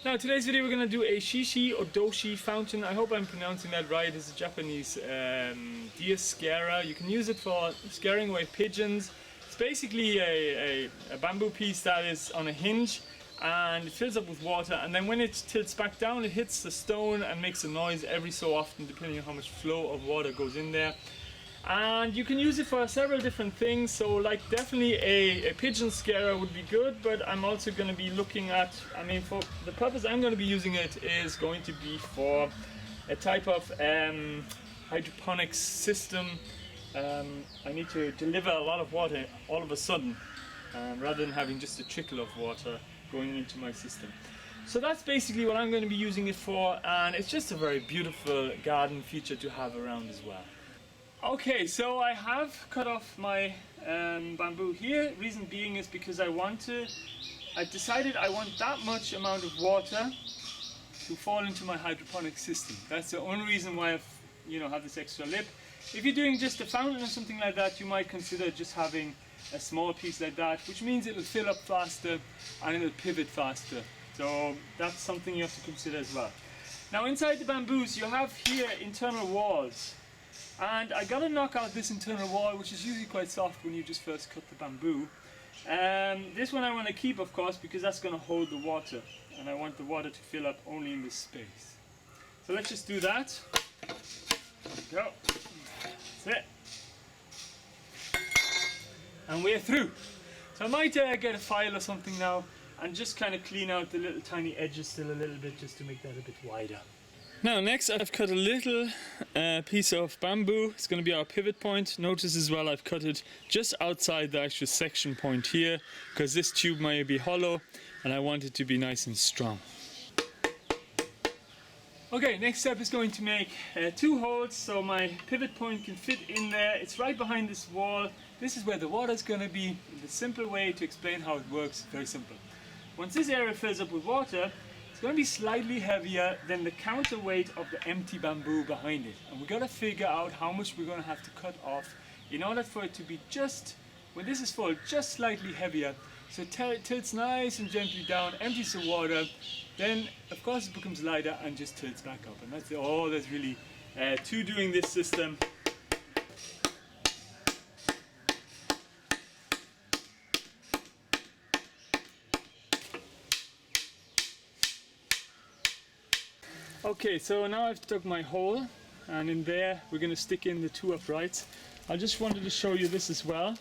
Now today's video we're going to do a Shishi Odoshi fountain. I hope I'm pronouncing that right. It's a Japanese deer scarer. You can use it for scaring away pigeons. It's basically a bamboo piece that is on a hinge and it fills up with water, and then when it tilts back down it hits the stone and makes a noise every so often depending on how much flow of water goes in there. And you can use it for several different things, so like definitely a pigeon scarer would be good, but I'm also going to be looking at, for the purpose I'm going to be using it is going to be for a type of hydroponics system. I need to deliver a lot of water all of a sudden, rather than having just a trickle of water going into my system. So that's basically what I'm going to be using it for, and it's just a very beautiful garden feature to have around as well. Okay, so I have cut off my bamboo here. Reason being is because I've decided I want that much amount of water to fall into my hydroponic system. That's the only reason why I've have this extra lip. If you're doing just a fountain or something like that, you might consider just having a small piece like that, which means it'll fill up faster and it'll pivot faster. So that's something you have to consider as well. Now inside the bamboos you have here internal walls. And I gotta knock out this internal wall, which is usually quite soft when you just first cut the bamboo. This one I want to keep, of course, because that's going to hold the water, and I want the water to fill up only in this space. So let's just do that. There we go. That's it. And we're through. So I might get a file or something now and just kind of clean out the little tiny edges still a little bit, just to make that a bit wider. Now next I've cut a little piece of bamboo. It's going to be our pivot point. Notice as well I've cut it just outside the actual section point here, because this tube might be hollow and I want it to be nice and strong. Okay, next step is going to make 2 holes so my pivot point can fit in there. It's right behind this wall. This is where the water is going to be. The simple way to explain how it works, very simple. Once this area fills up with water, it's going to be slightly heavier than the counterweight of the empty bamboo behind it. And we've got to figure out how much we're going to have to cut off in order for it to be just, when this is full, just slightly heavier. So it tilts nice and gently down, empties the water, then of course it becomes lighter and just tilts back up. And that's all there's really to doing this system. Okay, so now I've dug my hole, and in there we're going to stick in the 2 uprights. I just wanted to show you this as well.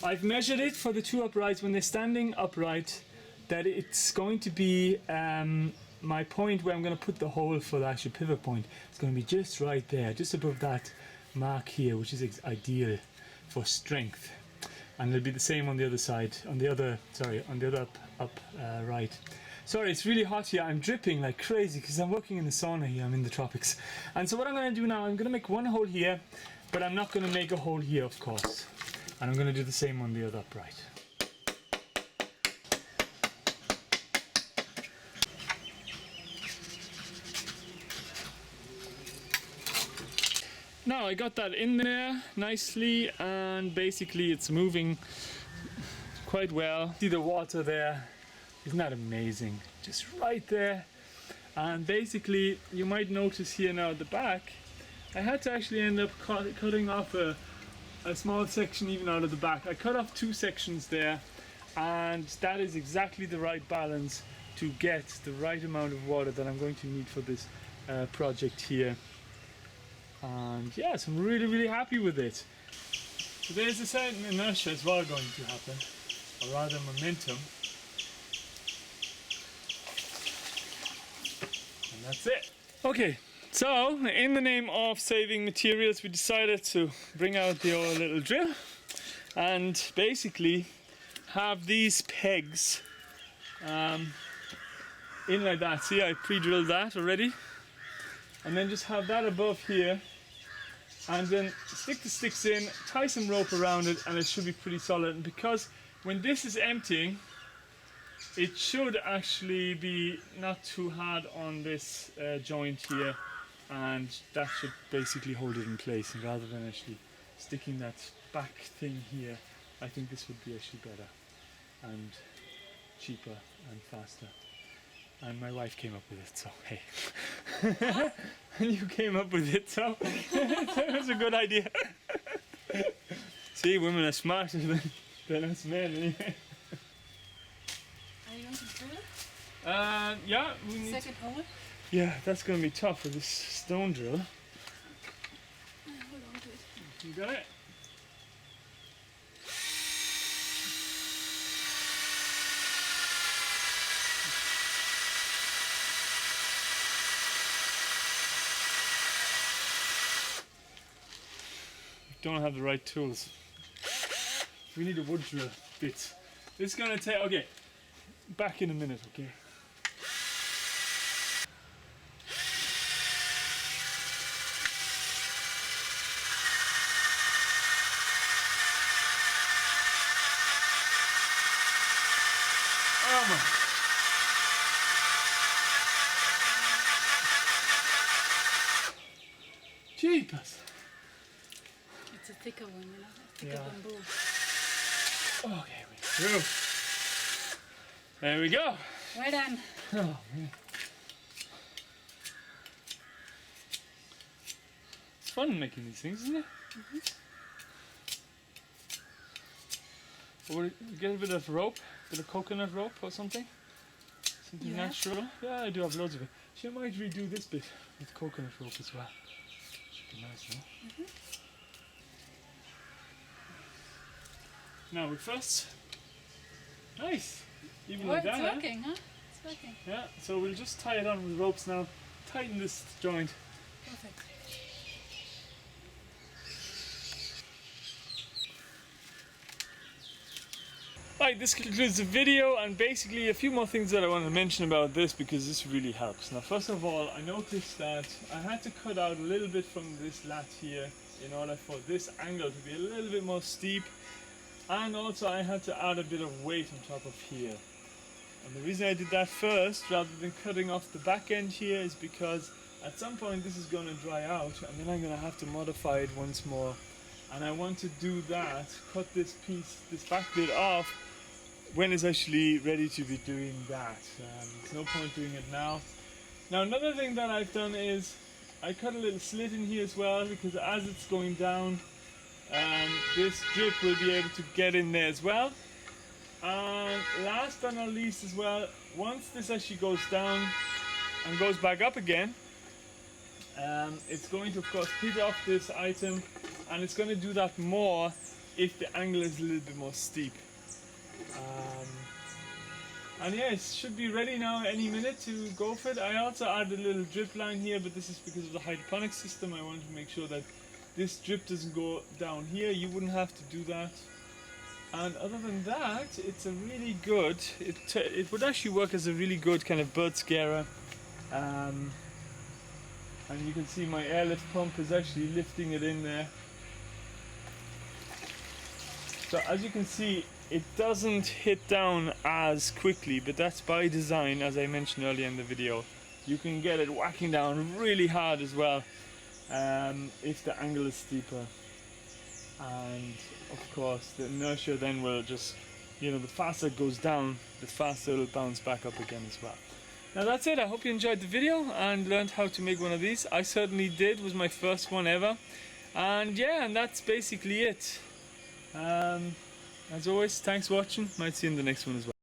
I've measured it for the 2 uprights when they're standing upright, that it's going to be my point where I'm going to put the hole for the actual pivot point. It's going to be just right there, just above that mark here, which is ideal for strength. And it'll be the same on the other side, on the other right. Sorry, it's really hot here. I'm dripping like crazy because I'm working in the sauna here. I'm in the tropics. And so what I'm going to do now, I'm going to make 1 hole here, but I'm not going to make a hole here, of course. And I'm going to do the same on the other upright. Now I got that in there nicely, and basically it's moving quite well. See the water there? Isn't that amazing? Just right there. And basically you might notice here now at the back, I had to actually end up cutting off a small section even out of the back. I cut off 2 sections there, and that is exactly the right balance to get the right amount of water that I'm going to need for this project here. And yes, I'm really happy with it. So there's a certain inertia as well going to happen, or rather momentum. And that's it. Okay, so in the name of saving materials, we decided to bring out the old little drill and basically have these pegs in like that. See, I pre-drilled that already. And then just have that above here, and then stick the sticks in, tie some rope around it, and it should be pretty solid. And because when this is emptying, it should actually be not too hard on this joint here, and that should basically hold it in place. And rather than actually sticking that back thing here, I think this would be actually better and cheaper and faster. and my wife came up with it, so hey. And you came up with it, so it was a good idea. See, women are smarter than us men anyway. Are you going to drill it? Yeah, we need Second hole? Yeah, that's going to be tough with this stone drill. Hold on to it. You got it? Don't have the right tools. We need a wood drill bit. It's gonna take, okay, back in a minute, okay? Oh my. Jeepers. It's a thicker one, you know? Thicker bamboo. Okay, we're through. There we go. Well done. Oh man. It's fun making these things, isn't it? Or get a bit of rope, a bit of coconut rope or something. Something natural. Yeah, I do have loads of it. She might redo this bit with coconut rope as well. Should be nice, no? Now we first. Nice. Even like that, it's working, huh? It's working. Yeah, so we'll just tie it on with ropes now. Tighten this joint. Perfect. Right, this concludes the video, and basically a few more things that I want to mention about this because this really helps. Now, first of all, I noticed that I had to cut out a little bit from this lat here in order for this angle to be a little bit more steep, and also I had to add a bit of weight on top of here. And the reason I did that first rather than cutting off the back end here is because at some point this is going to dry out and then I'm going to have to modify it once more, and I want to do that, cut this piece, this back bit off when it's actually ready to be doing that. There's no point doing it now. Now another thing that I've done is I cut a little slit in here as well, because as it's going down this drip will be able to get in there as well. And last but not least as well, once this actually goes down and goes back up again, it's going to of course hit off this item, and it's going to do that more if the angle is a little bit more steep. And yeah, it should be ready now any minute to go for it. I also added a little drip line here, but this is because of the hydroponic system. I wanted to make sure that this drip doesn't go down here. You wouldn't have to do that. And other than that, it's a really good, it would actually work as a really good kind of bird scarer. And you can see my airlift pump is actually lifting it in there. So as you can see, it doesn't hit down as quickly, but that's by design, as I mentioned earlier in the video. You can get it whacking down really hard as well if the angle is steeper. And of course the inertia then will just, you know, the faster it goes down, the faster it'll bounce back up again as well. Now that's it. I hope you enjoyed the video and learned how to make one of these. I certainly did. It was my first one ever. And yeah, and that's basically it. As always, thanks for watching. Might see you in the next one as well.